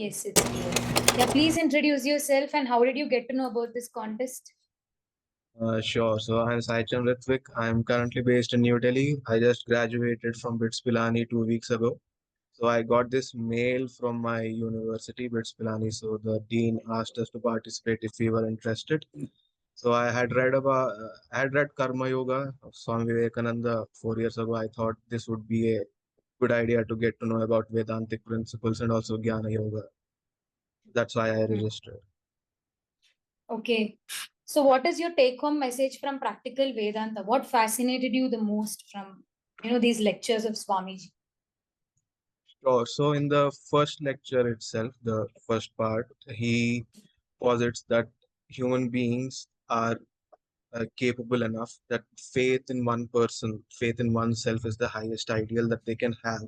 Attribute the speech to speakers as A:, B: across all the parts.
A: Yes, it's clear. Yeah, please introduce yourself and how did you get to know about this contest?
B: Sure. So I'm Saichan Ritvik. I'm currently based in New Delhi. I just graduated from BITS Pilani 2 weeks ago. So I got this mail from my university, BITS Pilani. So the dean asked us to participate if we were interested. So I had read Karma Yoga of Swami Vivekananda 4 years ago. I thought this would be a good idea to get to know about Vedantic principles and also Jnana Yoga. That's why I
A: Hmm.
B: registered.
A: Okay. So what is your take-home message from practical Vedanta? What fascinated you the most from, these lectures of Swamiji?
B: Sure. So in the first lecture itself, the first part, he posits that human beings are capable enough that faith in one person, faith in oneself is the highest ideal that they can have.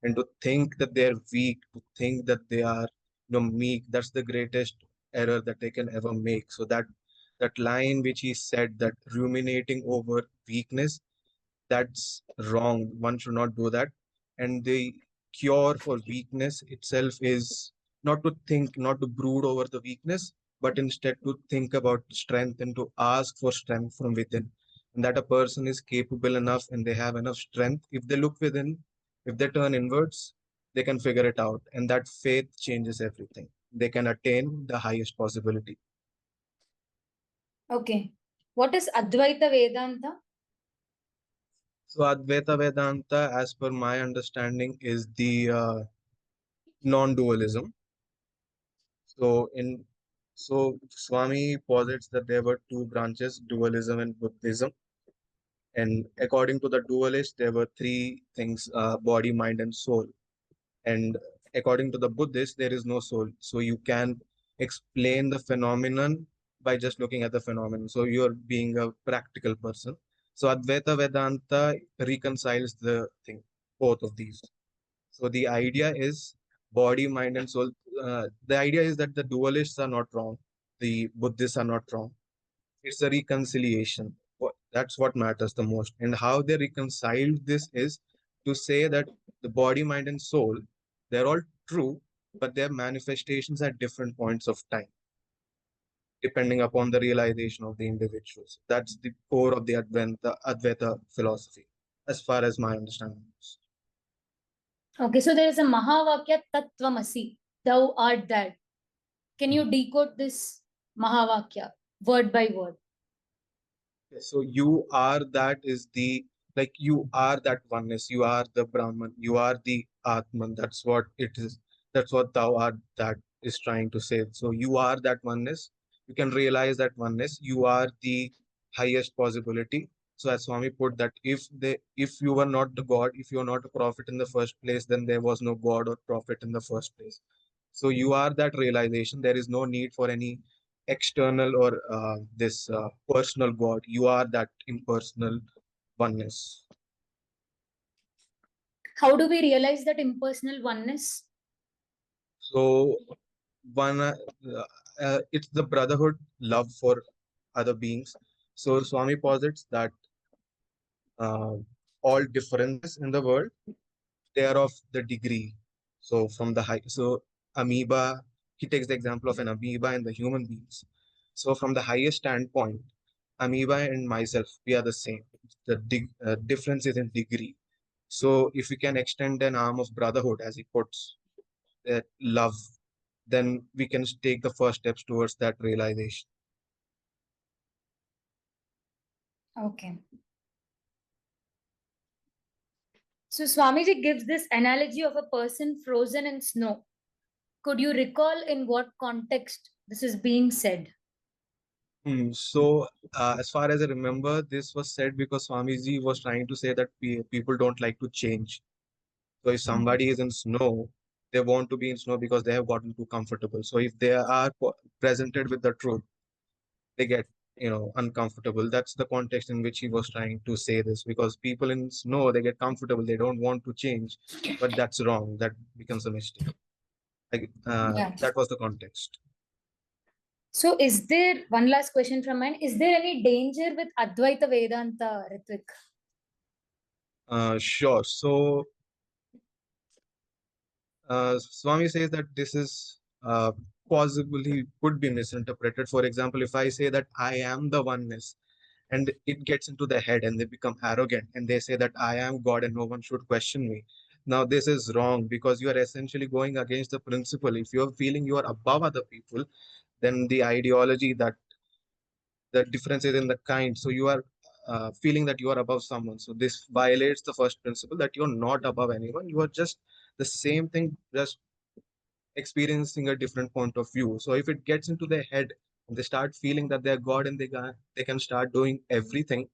B: And to think that they're weak, to think that they are meek, that's the greatest error that they can ever make. So that line which he said, that ruminating over weakness, that's wrong. One should not do that. And the cure for weakness itself is not to think, not to brood over the weakness, but instead to think about strength and to ask for strength from within. And that a person is capable enough and they have enough strength. If they look within, if they turn inwards, they can figure it out. And that faith changes everything. They can attain the highest possibility.
A: Okay. What is Advaita Vedanta?
B: So Advaita Vedanta, as per my understanding, is the non-dualism. So in so Swami posits that there were two branches, dualism and Buddhism. And according to the dualist, there were three things: body, mind, and soul. And according to the Buddhist, there is no soul. So you can explain the phenomenon by just looking at the phenomenon. So you're being a practical person. So Advaita Vedanta reconciles the thing, both of these. So the idea is body, mind, and soul. The idea is that the dualists are not wrong, the Buddhists are not wrong. It's a reconciliation. That's what matters the most. And how they reconciled this is to say that the body, mind, and soul, they're all true, but their manifestations at different points of time, depending upon the realization of the individuals. That's the core of the Advaita philosophy, as far as my understanding is.
A: Okay, so there is a Mahavakya Tattvamasi. Thou art that. Can you decode this Mahavakya word by word?
B: So you are that is the like you are that oneness. You are the Brahman. You are the Atman. That's what it is. That's what thou art that is trying to say. So you are that oneness. You can realize that oneness. You are the highest possibility. So as Swami put that if you were not the God, if you are not a prophet in the first place, then there was no God or prophet in the first place. So you are that realization. There is no need for any external or this personal God. You are that impersonal oneness.
A: How do we realize that impersonal oneness?
B: So it's the brotherhood, love for other beings. So Swami posits that uh, all differences in the world, they are of the degree. So from the high, so amoeba, he takes the example of an amoeba and the human beings. So from the highest standpoint, amoeba and myself, we are the same. The difference is in degree. So if we can extend an arm of brotherhood, as he puts, that love, then we can take the first steps towards that realization.
A: Okay. So Swamiji gives this analogy of a person frozen in snow. Could you recall in what context this is being said?
B: So, as far as I remember, this was said because Swamiji was trying to say that people don't like to change. So, if somebody is in snow, they want to be in snow because they have gotten too comfortable. So, if they are presented with the truth, they get uncomfortable. That's the context in which he was trying to say this, because people in snow, they get comfortable, they don't want to change, but that's wrong. That becomes a mistake.
A: Yeah.
B: That was the context.
A: So is there, one last question from mine, is there any danger with Advaita Vedanta, Ritvik?
B: Sure. So Swami says that this is possibly could be misinterpreted. For example, if I say that I am the oneness, and it gets into their head and they become arrogant and they say that I am God and no one should question me. Now, this is wrong because you are essentially going against the principle. If you're feeling you are above other people, then the ideology that the difference is in the kind. So you are feeling that you are above someone. So this violates the first principle that you're not above anyone. You are just the same thing, just experiencing a different point of view. So if it gets into their head and they start feeling that they're God and they can start doing everything,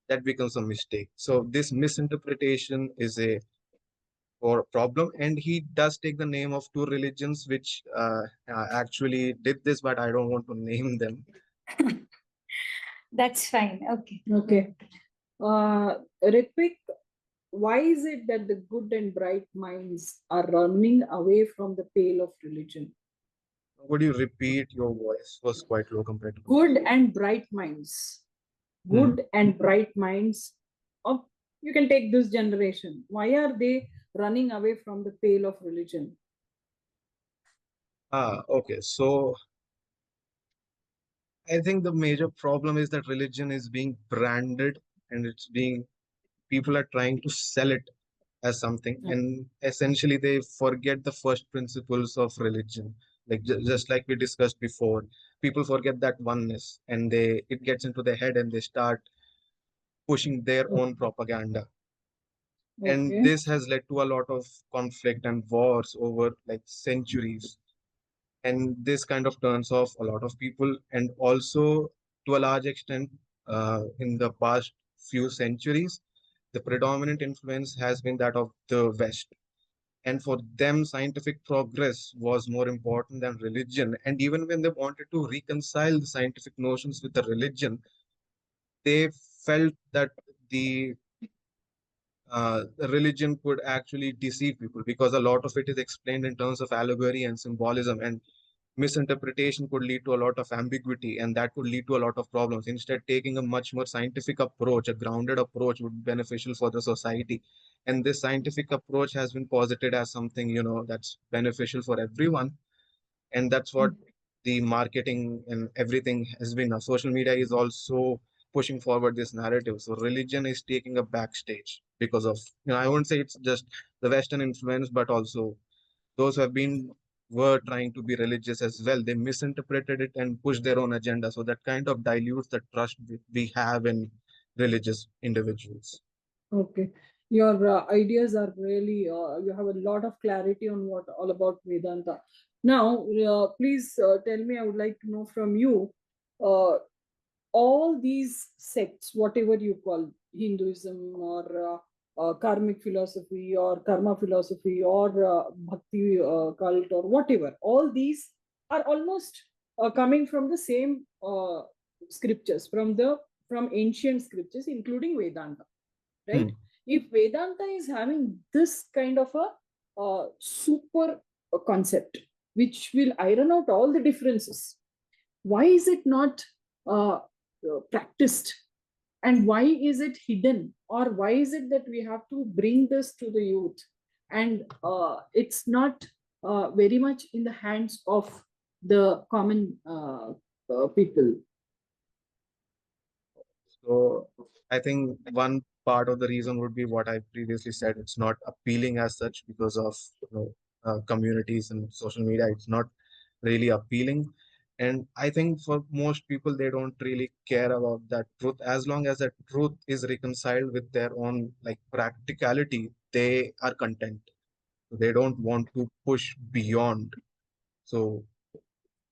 B: that becomes a mistake. So this misinterpretation is a or problem, and he does take the name of two religions which actually did this, but I don't want to name them.
A: That's fine. Okay.
C: Okay. Ritvik, why is it that the good and bright minds are running away from the pale of religion?
B: Would you repeat? Your voice was quite low compared to
C: Good and bright minds. Good and bright minds of, you can take this generation. Why are they running away from the pale of religion?
B: Okay. So I think the major problem is that religion is being branded and it's being people are trying to sell it as something, and essentially they forget the first principles of religion. Like just like we discussed before, people forget that oneness, and they it gets into their head and they start pushing their own propaganda. And
C: Okay.
B: this has led to a lot of conflict and wars over like centuries, and this kind of turns off a lot of people. And also, to a large extent, in the past few centuries, the predominant influence has been that of the West. And for them, scientific progress was more important than religion. And even when they wanted to reconcile the scientific notions with the religion, they felt that the the religion could actually deceive people because a lot of it is explained in terms of allegory and symbolism, and misinterpretation could lead to a lot of ambiguity, and that could lead to a lot of problems. Instead, taking a much more scientific approach, a grounded approach, would be beneficial for the society. And this scientific approach has been posited as something, that's beneficial for everyone. And that's what the marketing and everything has been. Now, social media is also pushing forward this narrative. So religion is taking a backstage because of, I won't say it's just the Western influence, but also those who have been were trying to be religious as well. They misinterpreted it and pushed their own agenda. So that kind of dilutes the trust we have in religious individuals.
C: Okay. Your ideas are really, you have a lot of clarity on what all about Vedanta. Now, please tell me, I would like to know from you, uh, all these sects, whatever you call Hinduism or karmic philosophy or karma philosophy or bhakti cult or whatever, all these are almost coming from the same scriptures, from ancient scriptures, including Vedanta, right? If Vedanta is having this kind of a super concept which will iron out all the differences, why is it not practiced, and why is it hidden, or why is it that we have to bring this to the youth, and it's not very much in the hands of the common people?
B: So I think one part of the reason would be what I previously said. It's not appealing as such because of communities and social media. It's not really appealing. And I think for most people, they don't really care about that truth. As long as that truth is reconciled with their own like practicality, they are content. They don't want to push beyond. So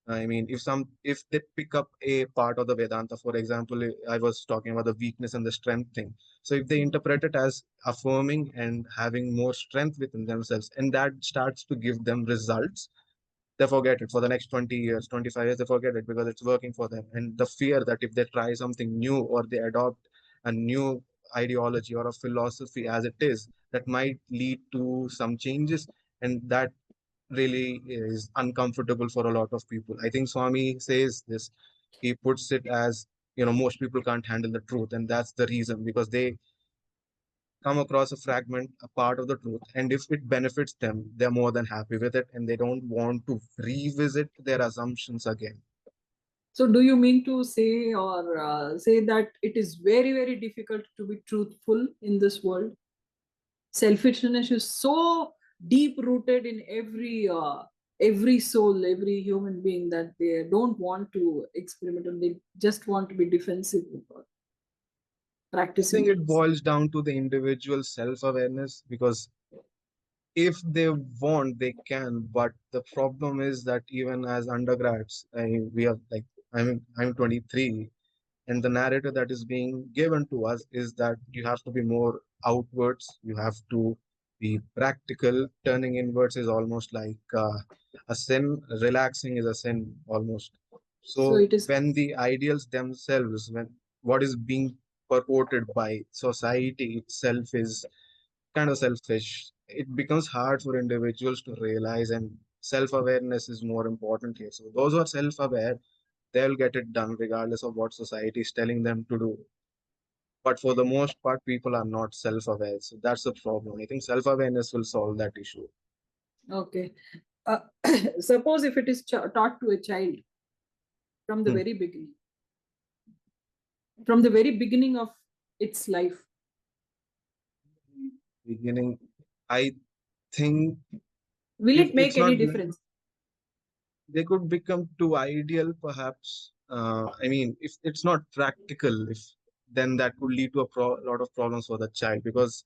B: I mean, if they pick up a part of the Vedanta, for example, I was talking about the weakness and the strength thing. So if they interpret it as affirming and having more strength within themselves, and that starts to give them results, they forget it for the next 20 years, 25 years, they forget it because it's working for them. And the fear that if they try something new or they adopt a new ideology or a philosophy as it is, that might lead to some changes, and that really is uncomfortable for a lot of people. I think Swami says this. He puts it as, most people can't handle the truth, and that's the reason because come across a fragment, a part of the truth, and if it benefits them, they're more than happy with it, and they don't want to revisit their assumptions again.
C: So do you mean to say or say that it is very, very difficult to be truthful in this world? Selfishness is so deep rooted in every soul, every human being, that they don't want to experiment and they just want to be defensive about
B: I
C: practicing
B: think it
C: things.
B: boils down to the individual self-awareness, because if they want, they can. But the problem is that even as undergrads, we have like I'm 23, and the narrative that is being given to us is that you have to be more outwards, you have to be practical. Turning inwards is almost like a sin. Relaxing is a sin almost.
C: So
B: So
C: it is.
B: when the ideals themselves, when what is being purported by society itself is kind of selfish, it becomes hard for individuals to realize, and self-awareness is more important here. So those who are self-aware, they'll get it done regardless of what society is telling them to do. But for the most part, people are not self-aware. So that's the problem. I think self-awareness will solve that issue.
C: Okay. Uh, suppose if it is taught to a child from the
B: Hmm.
C: very beginning, from the very beginning of its life.
B: Beginning, I think
C: Will
B: if
C: it make
B: it's not,
C: any difference?
B: they could become too ideal, perhaps. I mean, if it's not practical, if then that could lead to lot of problems for the child, because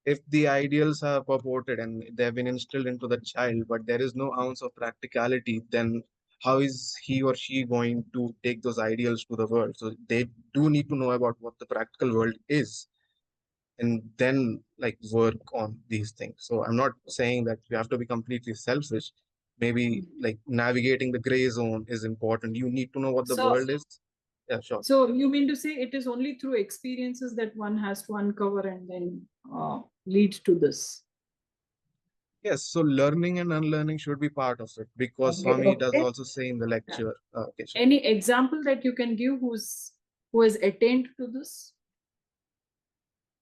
B: if the ideals are purported and they have been instilled into the child, but there is no ounce of practicality, then how is he or she going to take those ideals to the world? So they do need to know about what the practical world is, and then like work on these things. So I'm not saying that you have to be completely selfish. Maybe like navigating the gray zone is important. You need to know what the
C: So,
B: world is. Yeah, sure.
C: so you mean to say it is only through experiences that one has to uncover and then lead to this?
B: Yes, so learning and unlearning should be part of it, because
C: Okay.
B: Swami does
C: Okay.
B: also say in the lecture. Okay, sure.
C: Any example that you can give who has attained to this?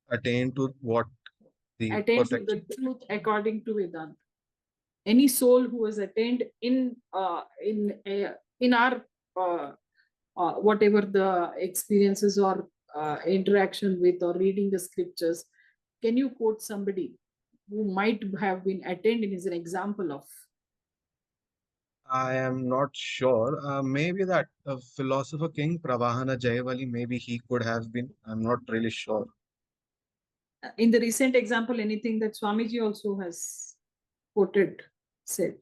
B: Attain to what? The
C: Attained to the
B: perfection.
C: truth according to Vedanta. Any soul who has attained in our whatever the experiences or interaction with or reading the scriptures, can you quote somebody who might have been attained and is an example of?
B: I am not sure. Maybe that philosopher king Pravahana Jayavali, maybe he could have been. I'm not really sure.
C: In the recent example, anything that Swamiji also has quoted, said?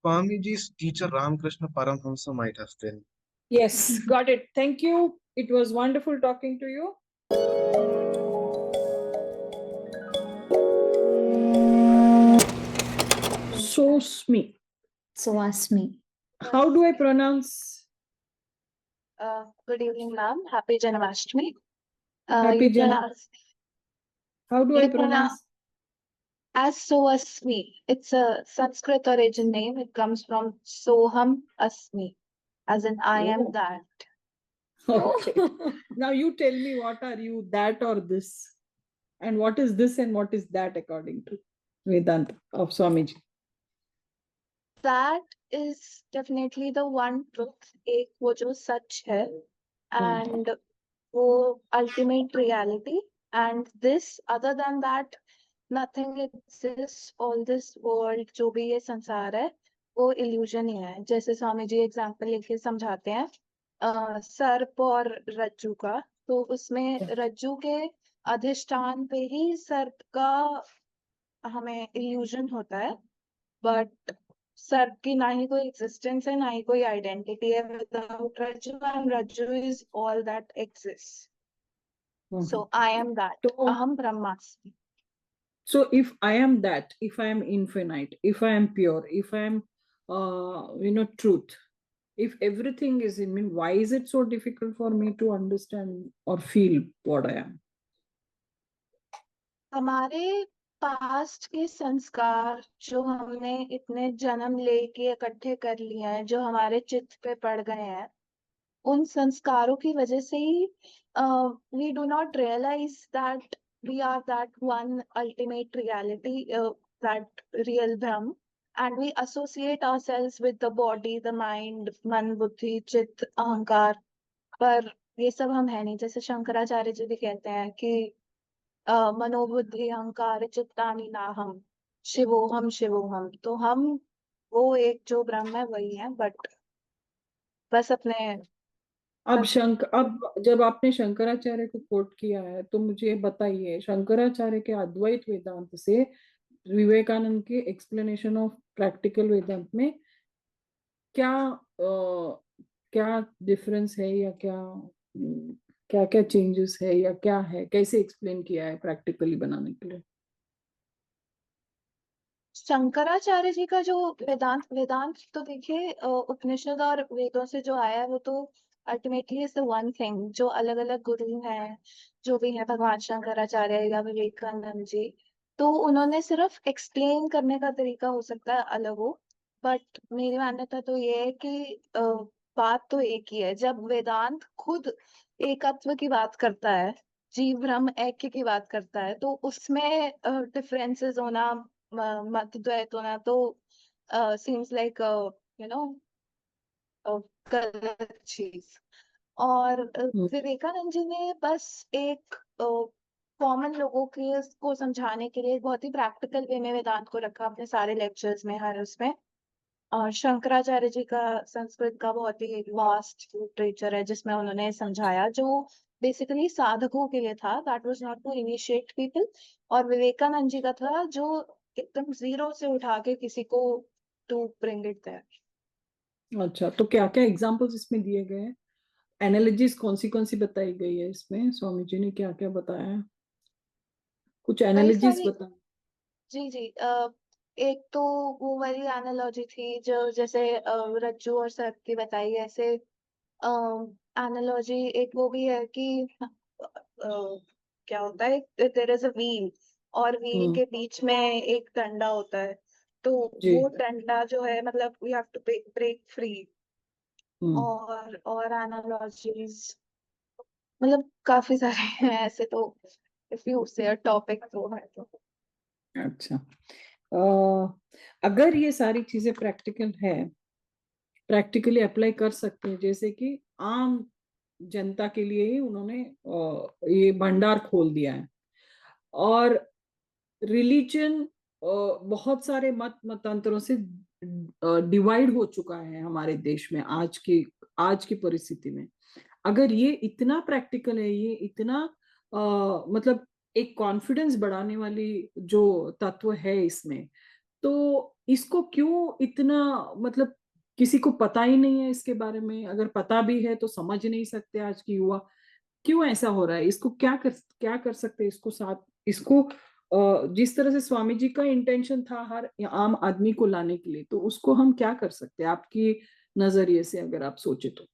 B: Swamiji's teacher Ramakrishna Paramhamsa might have been.
C: Yes, got it. Thank you. It was wonderful talking to you. Sosmi.
A: So ask me.
C: How do I pronounce?
D: Good evening, ma'am. Happy Janmashtami.
C: Happy
D: You
C: Jan.
D: pronounce
C: How do I
D: you pronounce
C: pronounce?
D: as so asmi. It's a Sanskrit origin name. It comes from soham asmi, as in I am
C: Oh.
D: that.
C: Okay. Now you tell me, what are you, that or this? And what is this and what is that according to Vedanta of Swamiji?
D: That is definitely the one truth, एक वो जो सच है, and वो ultimate reality. And this, other than that, nothing exists. All this world, जो भी ये संसार है, वो illusion ही है. जैसे स्वामी जी एग्जाम्पल लेके समझाते हैं सर्प और रज्जू का, तो उसमें रज्जू के अधिष्ठान पे ही सर्प का हमें illusion होता है, बट सर्प की ना ही कोई एग्जिस्टेंस है, ना ही कोई आइडेंटिटी है without Rajju, and Rajju is all that exist. So I am that.
C: So,
D: Aham Brahmasmi.
C: so if I am that, if I am infinite, if I am pure, if I am, truth, if everything is in me, why is it so difficult for me to understand or feel what I am?
D: हमारे past के संस्कार जो हमने इतने जन्म लेके इकट्ठे कर लिए हैं, जो हमारे चित्त पे पड़ गए हैं, उन संस्कारों की वजह से ही we do not realize that we are that one ultimate reality, that real Brahm, and we associate ourselves with the body, the mind, मन, बुद्धि, चित्त, अहंकार, पर ये सब हम है नहीं। जैसे शंकराचार्य जी भी कहते हैं कि मनोबुद्धि अहंकार चित्तानि नाहम शिवोहम। तो हम वो एक जो ब्रह्म है वही है, बट बस अपने
C: अब जब आपने शंकराचार्य को कोट किया है तो मुझे बताइए, शंकराचार्य के अद्वैत वेदांत से विवेकानंद के एक्सप्लेनेशन ऑफ प्रैक्टिकल वेदांत में क्या क्या डिफरेंस है, या क्या क्या क्या चेंजेस है, या क्या है, कैसे एक्सप्लेन किया है प्रैक्टिकली बनाने के लिए?
D: शंकराचार्य जी का जो वेदांत वेदांत तो देखिए उपनिषद और वेदों से जो आया है वो तो ultimately is the one thing. जो अलग अलग गुरु हैं, जो भी है भगवान शंकराचार्य या विवेकानंद जी, तो उन्होंने सिर्फ एक्सप्लेन करने का तरीका हो सकता है अलग हो, बट मेरी मान्यता तो ये है कि बात तो एक ही है। जब वेदांत खुद एकत्व की बात करता है, जीव ब्रह्म ऐक्य की बात करता है, तो उसमें डिफरेंसेस होना, मतद्वैत होना तो सीम्स लाइक यू नो गलत चीज। और विवेकानंद जी ने बस एक कॉमन लोगों के को समझाने के लिए बहुत ही प्रैक्टिकल वे में वेदांत को रखा अपने सारे लेक्चर्स में, हर उसमें। और शंकराचार्य जी का संस्कृत का बहुत ही वास्ट लिटरेचर है जिसमें उन्होंने समझाया, जो बेसिकली साधकों के लिए था, that was not to initiate people. और विवेकानंद जी का था जो एकदम जीरो से उठा के किसी को टू ब्रिंग इट देयर।
C: अच्छा, तो क्या क्या एग्जांपल्स इसमें दिए गए हैं? एनालॉजीज कौन सी बताई गई है इसमें? स्वामी जी ने क्या क्या बताया है? कुछ
D: कई
C: एनालॉजीज
D: सारी,
C: बताएं।
D: जी एक तो वो वाली एनालॉजी थी जो जैसे रज्जू और सर्प की बताई, ऐसे एनालॉजी एक वो भी है कि क्या होता है, देयर इज अ व्हील और व्हील
C: हम्म,
D: के बीच में एक डंडा होता है, तो
C: जी।
D: वो डंडा जो है मतलब we have to break free.
C: Hmm,
D: और एनालॉजीज मतलब काफी सारे हैं ऐसे तो, इफ यू से अ टॉपिक तो है तो।
C: अच्छा। अगर ये सारी चीजें प्रैक्टिकल है, प्रैक्टिकली अप्लाई कर सकते हैं, जैसे कि आम जनता के लिए ही उन्होंने ये भंडार खोल दिया है, और रिलीजन बहुत सारे मतांतरों से डिवाइड हो चुका है हमारे देश में आज की परिस्थिति में। अगर ये इतना प्रैक्टिकल है, ये इतना मतलब एक कॉन्फिडेंस बढ़ाने वाली जो तत्व है इसमें, तो इसको क्यों इतना, मतलब किसी को पता ही नहीं है इसके बारे में? अगर पता भी है तो समझ नहीं सकते आज की युवा। क्यों ऐसा हो रहा है? इसको क्या कर सकते हैं? इसको जिस तरह से स्वामी जी का इंटेंशन था हर आम आदमी को लाने के लिए, तो उसको हम क्या कर सकते हैं आपकी नजरिए से, अगर आप सोचे तो?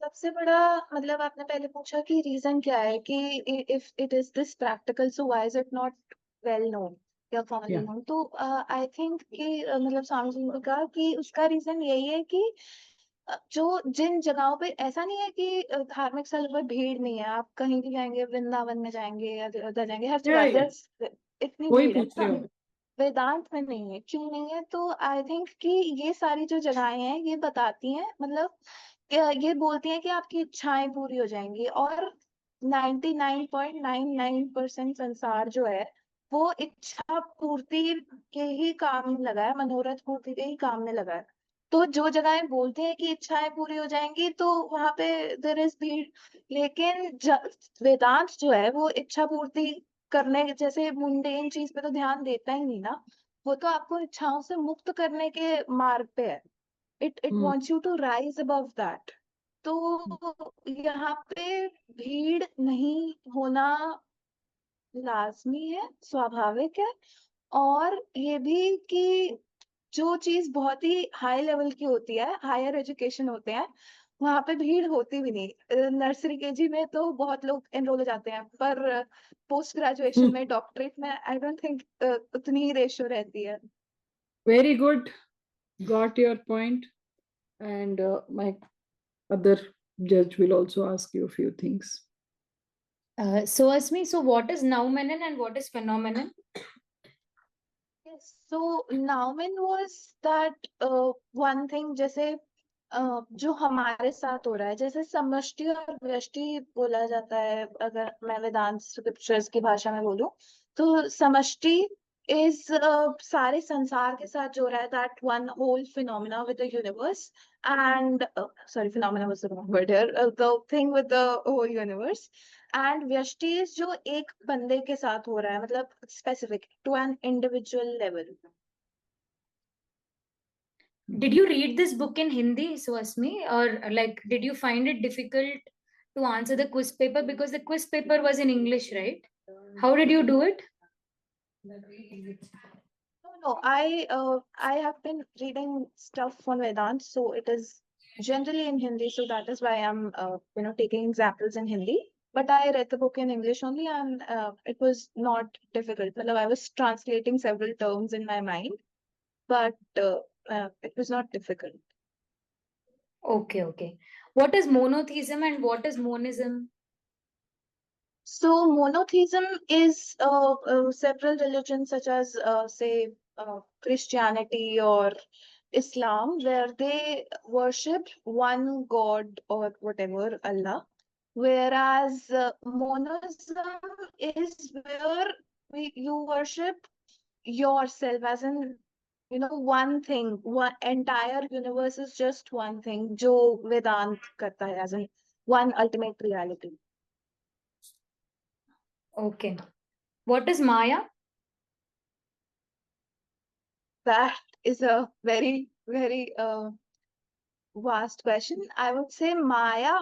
D: सबसे बड़ा मतलब आपने पहले पूछा कि रीजन क्या है, कि if it is this practical so why is it not well known या कॉमनली
C: या
D: नोन। तो आई थिंक कि मतलब स्वामी जी ने कहा कि उसका रीजन यही है कि जो जिन जगहों पे ऐसा नहीं है कि धार्मिक स्थलों पर भीड़ नहीं है, आप कहीं भी जाएंगे, वृंदावन में जाएंगे या उधर जाएंगे, हर जगह
C: या
D: इतनी
C: वही
D: भीड़ है
C: पूछ रहे
D: ना।
C: हो।
D: वेदांत में नहीं है, क्यों नहीं है? तो आई थिंक कि ये सारी जो जगहें हैं ये बताती हैं, मतलब ये बोलती हैं कि आपकी इच्छाएं पूरी हो जाएंगी। और 99.99% संसार जो है वो इच्छा पूर्ति के ही काम में लगा है, मनोरथ पूर्ति के ही काम में लगा है। तो जो जगहें बोलते हैं कि इच्छाएं पूरी हो जाएंगी तो वहां पे देयर इज भीड़। लेकिन वेदांत जो है वो इच्छा पूर्ति करने जैसे मुंडेन चीज पे तो ध्यान देता ही नहीं ना। वो तो आपको इच्छाओं से मुक्त करने के मार्ग पे है। It
C: hmm,
D: wants you to rise above that. तो यहाँ पे भीड़ नहीं होना लाजमी है, स्वाभाविक है। और ये भी कि जो चीज बहुत ही हाई लेवल की होती है, हायर एजुकेशन होते हैं, वहां पे भीड़ होती भी नहीं। नर्सरी केजी में तो बहुत लोग एनरोल हो जाते हैं, पर पोस्ट ग्रेजुएशन में, डॉक्टरेट में आई डोंट थिंक उतनी ही रेशियो रहती है।
C: Very good, got your point. and my other judge will also ask you a few things.
A: So Asmi, so what is noumenon and what is phenomenon?
D: Yes, so noun was that one thing जैसे जो हमारे साथ हो रहा है जैसे समष्टि और व्यष्टि बोला जाता है अगर मैं वेदांत स्क्रिप्चर्स की भाषा में बोलूं तो समष्टि इज सारे संसार के साथ जो हो रहा है that one whole phenomena with the universe and sorry phenomena was the wrong word here the thing with the whole universe and व्यष्टि इज जो एक बंदे के साथ हो रहा है मतलब specific to an individual level.
A: Did you read this book in Hindi, Swasmi, or like did you find it difficult to answer the quiz paper because the quiz paper was in English, right? How did you do it?
D: No, I have been reading stuff on Vedanta, so it is generally in Hindi, so that is why I'm taking examples in Hindi. But I read the book in English only, and it was not difficult. Well, I was translating several terms in my mind, but it was not difficult.
A: Okay, okay. What is monotheism and what is monism?
D: So monotheism is several religions such as say Christianity or Islam, where they worship one God or whatever, Allah. Whereas monism is where you worship yourself, as in, one thing, one entire universe is just one thing, jo Vedant karta hai, as in one ultimate reality.
A: Okay. What is Maya?
D: That is a very, very vast question. I would say Maya,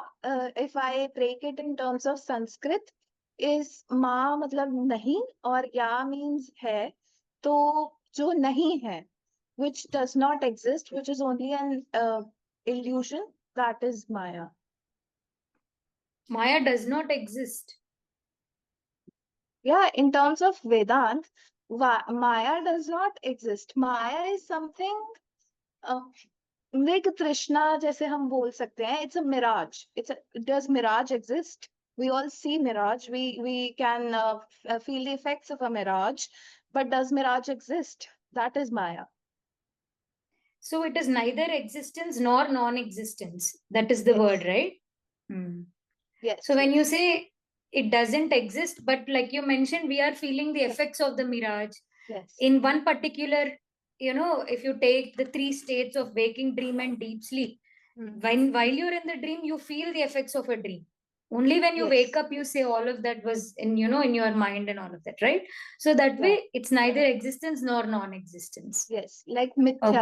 D: if I break it in terms of Sanskrit, is Ma matlab nahi or Ya means hai. तो जो नहीं है, which does not exist, which is only an illusion, that is Maya.
A: Maya does not exist.
D: Yeah, in terms of Vedant, Maya does not exist. Maya is something mृग तृष्णा जैसे हम बोल सकते हैं. It's a mirage. Does mirage exist? We all see mirage. We can feel the effects of a mirage, but does mirage exist? That is Maya.
A: So it is neither existence nor non-existence. That is the
D: Yes.
A: word, right? Hmm.
D: Yes.
A: So when you
D: yes.
A: say it doesn't exist, but like you mentioned, we are feeling the effects of the mirage.
D: Yes.
A: In one particular, if you take the 3 states of waking, dream, and deep sleep, while you're in the dream, you feel the effects of a dream. Only when you
D: Yes.
A: wake up, you say all of that was in your mind and all of that, right? So that
D: Yeah.
A: way, it's neither existence nor non-existence.
D: Yes, like mithya.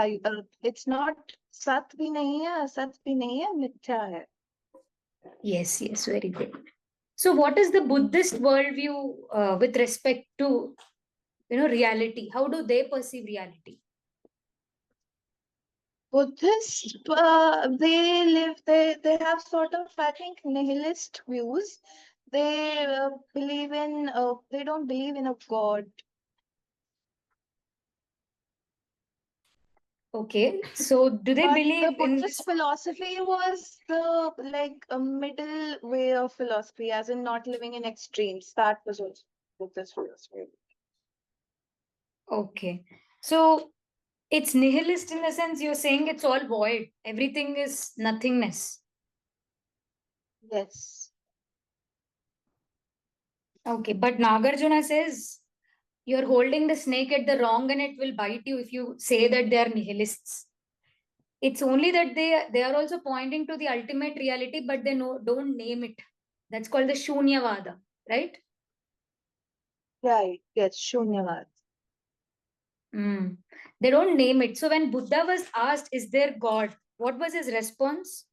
D: It's not sat bhi nahi hai, asat bhi nahi hai, mithya hai.
A: Yes, yes, very good. So what is the Buddhist worldview with respect to reality? How do they perceive reality?
D: Buddhists, they have sort of, I think, nihilist views. They they don't believe in a God.
A: Okay, so do they
D: But
A: believe
D: the
A: in
D: Buddhist
A: this?
D: philosophy was the like a middle way of philosophy, as in not living in extremes. That was also Buddhist philosophy.
A: Okay, so it's nihilist in the sense you're saying it's all void. Everything is nothingness.
D: Yes.
A: Okay, but Nagarjuna says you're holding the snake at the wrong and it will bite you if you say that they are nihilists. It's only that they are also pointing to the ultimate reality, but they don't name it. That's called the Shunyavada, right?
D: Right. Yes. Shunyavad.
A: They don't name it. So when Buddha was asked, is there God? What was his response?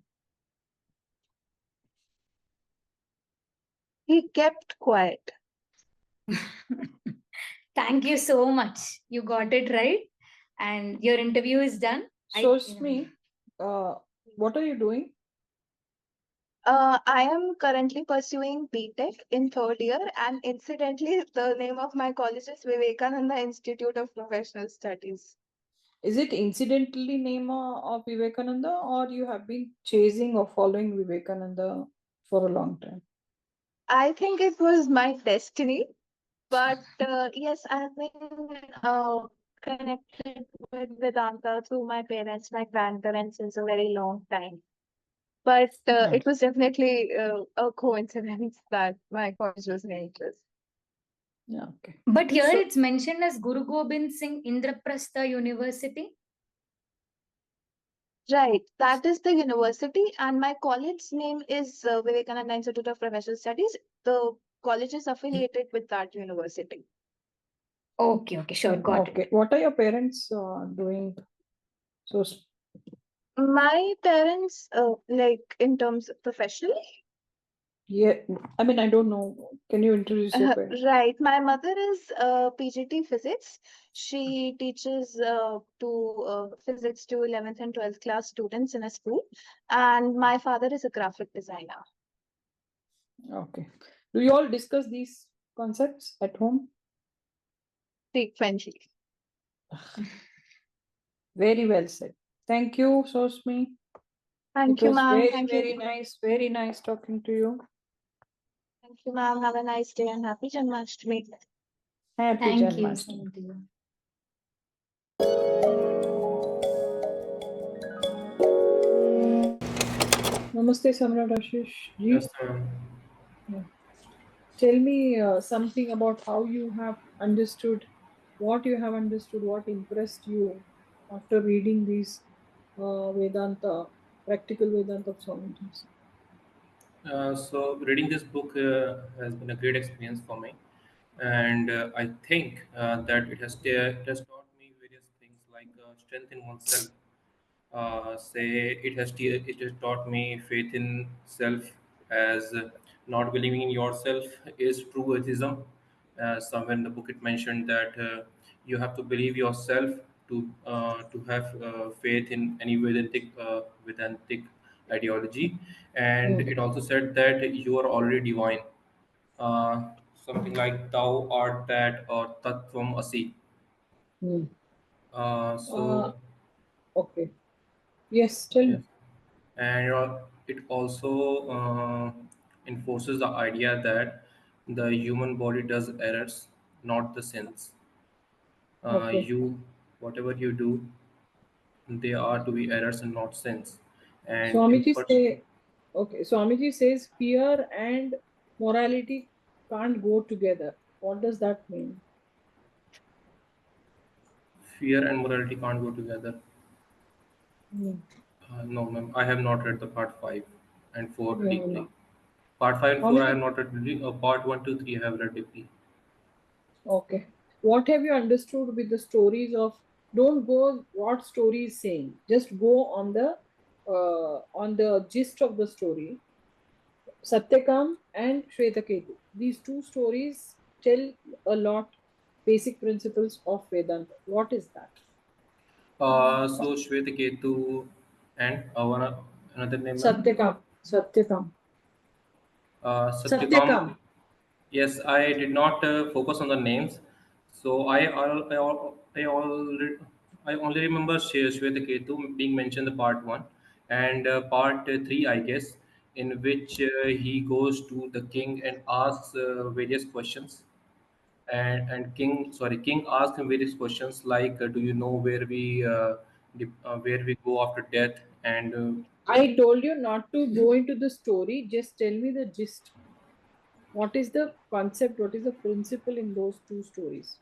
D: He kept quiet.
A: Thank you so much. You got it right. And your interview is done.
C: So, Swami, what are you doing?
D: I am currently pursuing BTech in third year, and incidentally, the name of my college is Vivekananda Institute of Professional Studies.
C: Is it incidentally name of Vivekananda, or you have been chasing or following Vivekananda for a long time?
D: I think it was my destiny, but yes, I've been connected with Vedanta through my parents, my grandparents since a very long time. But
C: Yeah.
D: it was definitely a coincidence that my college was named this.
C: Yeah, okay.
A: But here
C: So-
A: it's mentioned as Guru Gobind Singh Indraprastha University.
D: Right, that is the university, and my college's name is Vivekananda Institute of Professional Studies. The college is affiliated with that university.
A: Okay, sure, got
C: okay.
A: it.
C: What are your parents doing? So,
D: My parents, like in terms of professionally,
C: yeah, I mean, I don't know. Can you introduce your parents?
D: right. My mother is PGT physics. She teaches physics to 11th and 12th class students in a school, and my father is a graphic designer.
C: Okay. Do you all discuss these concepts at home?
D: Frequently.
C: Very well said. Thank you, Sosmi.
D: Thank
C: It
D: you,
C: was
D: ma'am.
C: very,
D: Thank
C: very
D: you.
C: nice. Very nice talking to you.
D: Thank you, ma'am. Have a nice day and happy Janmashtami.
C: Happy
A: Thank you.
C: Janmashtami.
A: Same to you.
C: Namaste, Samrat Ashish. Ji.
E: Yes, ma'am.
C: Yeah. Tell me something about how you have understood, what you have understood, what impressed you after reading these Vedanta, practical Vedanta of Swamiji's.
E: So reading this book has been a great experience for me, and I think that it has taught me various things like strength in oneself. Say it has taught me faith in self, as not believing in yourself is true atheism. Somewhere in the book it mentioned that you have to believe yourself to have faith in any Vedantic ideology, and
C: Mm.
E: it also said that you are already divine. Something like thou art that or tattvam asi.
C: Mm.
E: Uh,
C: Uh,
E: so
C: okay. Yes, tell
E: yes.
C: me.
E: And it also enforces the idea that the human body does errors, not the sins.
C: Okay.
E: You Whatever you do, they are to be errors and not sins. And in
C: Swamiji say, okay, Swamiji says fear and morality can't go together. What does that mean?
E: fear and morality can't go together.
C: Mm.
E: No, ma'am, I have not read the part 5 and 4
C: Yeah,
E: deeply.
C: no.
E: Part 5 and
C: How
E: 4 I have
C: many?
E: not read deeply. Part 1 to 3 I have read deeply.
C: Okay. What have you understood with the stories of? Don't go what story is saying. Just go on the gist of the story. Satyakam and Shvetaketu. These two stories tell a lot basic principles of Vedanta. What is that?
E: So Shvetaketu and another name, ma'am?
C: Satyakam. Satyakam.
E: Satyakam.
C: Satyakam.
E: Yes, I did not focus on the names. So I only remember Shvetaketu being mentioned in the part 1 and part 3, I guess, in which he goes to the king and asks various questions. And king asked him various questions like, do you know where we go after death? And
C: I told you not to go into the story. Just tell me the gist. What is the concept? What is the principle in those two stories?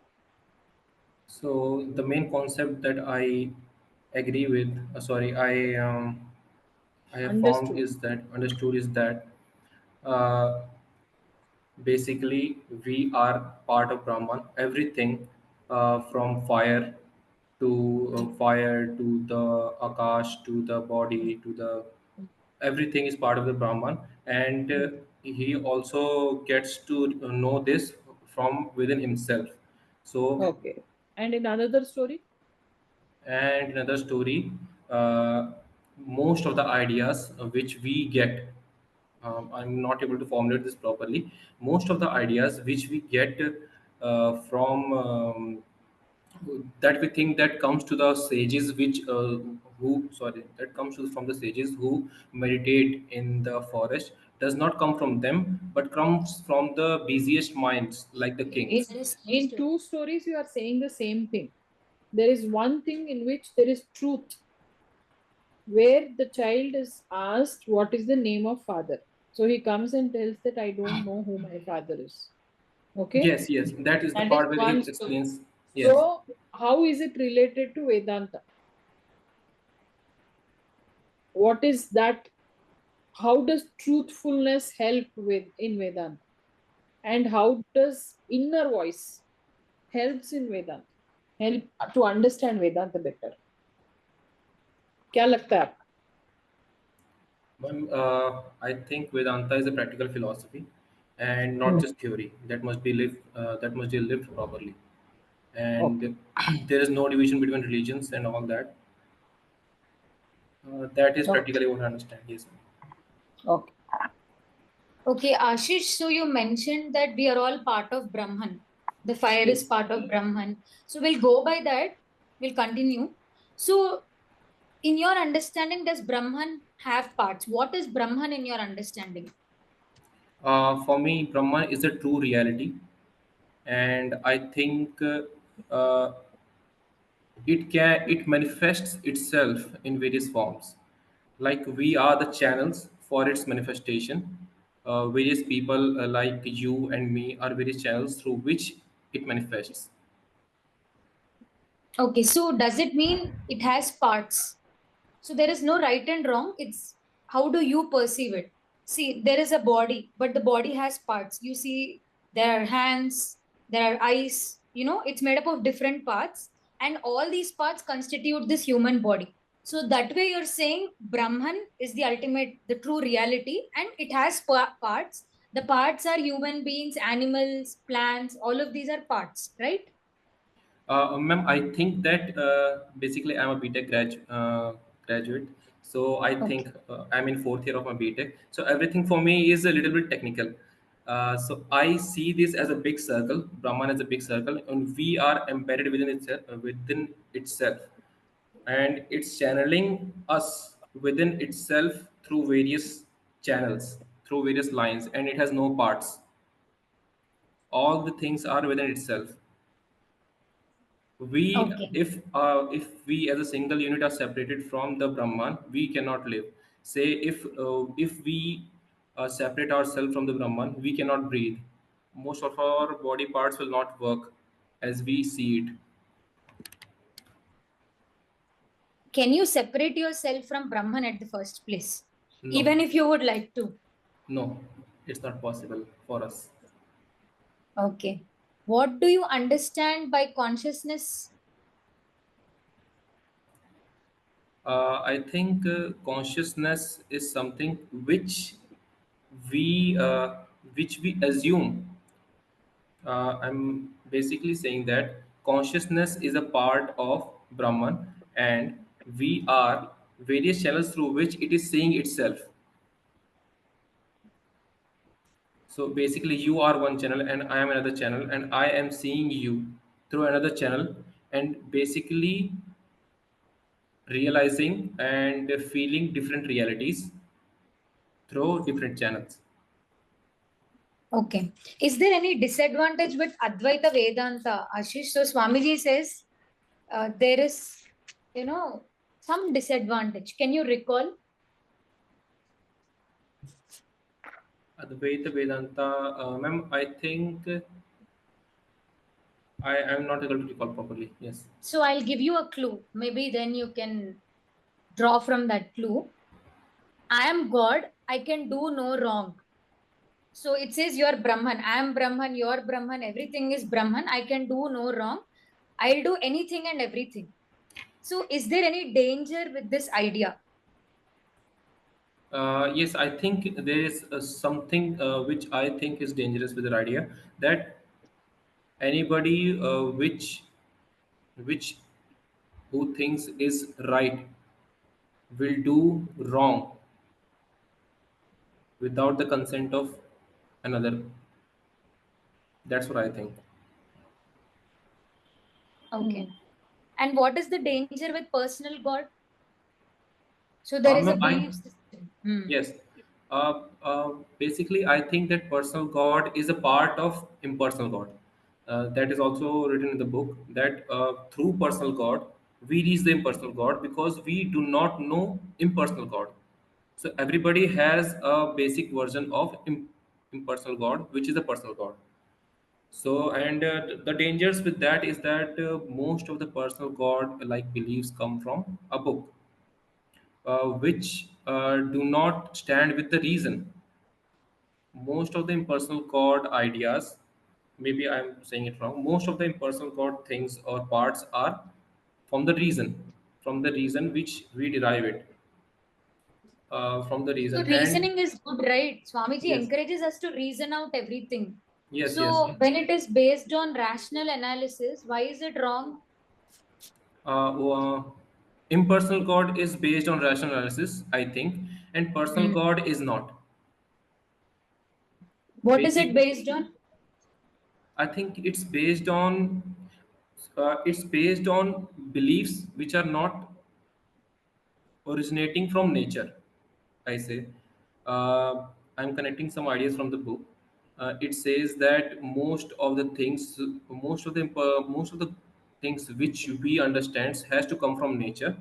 E: so the main concept that I agree with, I have found
C: Understood.
E: is that understood is that uh, basically we are part of Brahman. Everything from fire to the akash to the body to the everything is part of the Brahman, and he also gets to know this from within himself. So,
C: Okay. And in another story?
E: and another story, uh, most of the ideas which we get, I'm not able to formulate this properly. Most of the ideas which we get from that we think that comes to the sages which who sorry that comes to, from the sages who meditate in the forest, does not come from them but comes from the busiest minds like the kings.
C: In two stories, you are saying the same thing. There is one thing in which there is truth, where the child is asked what is the name of father. So he comes and tells that I don't know who my father is. Okay,
E: Yes, yes, that is the
C: that is
E: part where
C: one
E: he
C: story.
E: explains. Yes.
C: So how is it related to Vedanta? What is that? How does truthfulness help with in Vedanta? And how does inner voice helps in Vedanta? Help to understand Vedanta better. क्या लगता है आपको?
E: I think Vedanta is a practical philosophy and not just theory that must be lived, that must be lived properly.
C: Okay.
E: And there is no division between religions and all that. That is
C: Okay.
E: practically what I understand. Yes.
C: Okay.
A: Okay, Ashish, so you mentioned that we are all part of Brahman. The fire is
E: Yes.
A: part of Brahman. So we'll go by that. We'll continue. So, in your understanding, does Brahman have parts? What is Brahman in your understanding?
E: For me, Brahman is a true reality, and I think it manifests itself in various forms. Like we are the channels for its manifestation. Various people like you and me are various channels through which it manifests.
A: Okay, so does it mean it has parts? So there is no right and wrong. It's how do you perceive it? See, there is a body, but the body has parts. You see, there are hands, there are eyes, it's made up of different parts, and all these parts constitute this human body. So that way you're saying Brahman is the ultimate, the true reality, and it has parts. The parts are human beings, animals, plants, all of these are parts, right?
E: Ma'am, I think that basically I'm a BTech graduate. So I think
A: Okay.
E: I'm in fourth year of my BTech. So everything for me is a little bit technical. So I see this as a big circle, Brahman as a big circle, and we are embedded within itself, and it's channeling us within itself through various channels, through various lines, and it has no parts. All the things are within itself. We
A: Okay.
E: if we as a single unit are separated from the Brahman, we cannot live. Say if we separate ourselves from the Brahman, we cannot breathe. Most of our body parts will not work as we see it.
A: Can you separate yourself from Brahman at the first place?
E: No,
A: Even if you would like to.
E: no, it's not possible for us.
A: Okay. What do you understand by consciousness?
E: I think consciousness is something we uh, which we assume. I'm basically saying that consciousness is a part of Brahman, and we are various channels through which it is seeing itself. So basically, you are one channel, and I am another channel, and I am seeing you through another channel, and basically realizing and feeling different realities through different channels.
A: Okay. Is there any disadvantage with Advaita Vedanta, Ashish? So Swamiji says there is, some disadvantage. Can you recall?
E: Advaita Vedanta, ma'am, I think I am not able to recall properly. Yes.
A: So I'll give you a clue. Maybe then you can draw from that clue. I am God. I can do no wrong. So it says you're Brahman. I am Brahman. You're Brahman. Everything is Brahman. I can do no wrong. I'll do anything and everything. So is there any danger with this idea?
E: Yes, I think there is something which I think is dangerous with that idea, that anybody which who thinks is right will do wrong without the consent of another. That's what I think.
A: Okay. And what is the danger with personal God? So there is
E: No,
A: a belief system.
E: yes. Basically, I think that personal God is a part of impersonal God. That is also written in the book that through personal God, we reach the impersonal God because we do not know impersonal God. So everybody has a basic version of impersonal God, which is the personal God. So, and the dangers with that is that most of the personal God like beliefs come from a book, which do not stand with the reason. Most of the impersonal God ideas, maybe I'm saying it wrong, most of the impersonal God things or parts are from the reason which we derive it from the
A: So
E: reason. And
A: reasoning is good, right? Swamiji
E: yes,
A: encourages us to reason out everything.
E: yes, yes.
A: So when it is based on rational analysis, why is it wrong?
E: Uh, Impersonal God is based on rational analysis, I think, and personal God is not.
A: What is it
E: Basic,
A: based on?
E: I think it's based on beliefs which are not originating from nature. I say, I'm connecting some ideas from the book. It says that most of the things which we understand has to come from nature,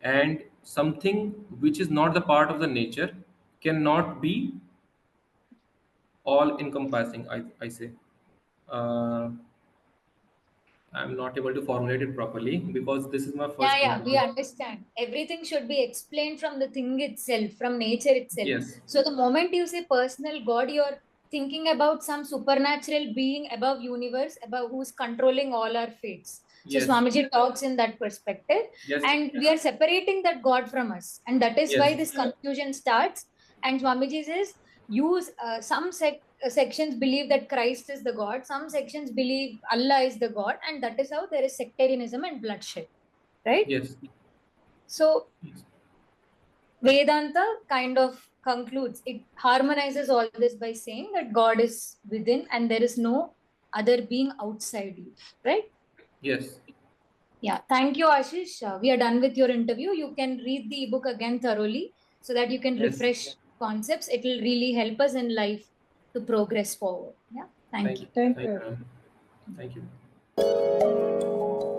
E: and something which is not the part of the nature cannot be all encompassing. I say. Uh, I'm not able to formulate it properly because this is my
A: Yeah,
E: first
A: yeah, we
E: novel.
A: understand. Everything should be explained from the thing itself, from nature itself.
E: Yes,
A: So the moment you say personal God, you're thinking about some supernatural being above universe, above who's controlling all our fates. So
E: yes,
A: Swamiji talks in that perspective,
E: yes,
A: and we are separating that God from us, and that is why
E: yes,
A: this confusion starts. And Swamiji says, use sections believe that Christ is the God, some sections believe Allah is the God, and that is how there is sectarianism and bloodshed, right?
E: yes,
A: So
E: yes,
A: Vedanta kind of concludes, it harmonizes all this by saying that God is within and there is no other being outside you, right?
E: yes,
A: Yeah, thank you, Ashish. We are done with your interview. You can read the ebook again thoroughly so that you can
E: yes.
A: refresh concepts. It will really help us in life to progress forward. Yeah, thank
E: Thank
A: you.
E: you,
C: Thank
E: thank
C: you.
E: you, ma'am. Thank you.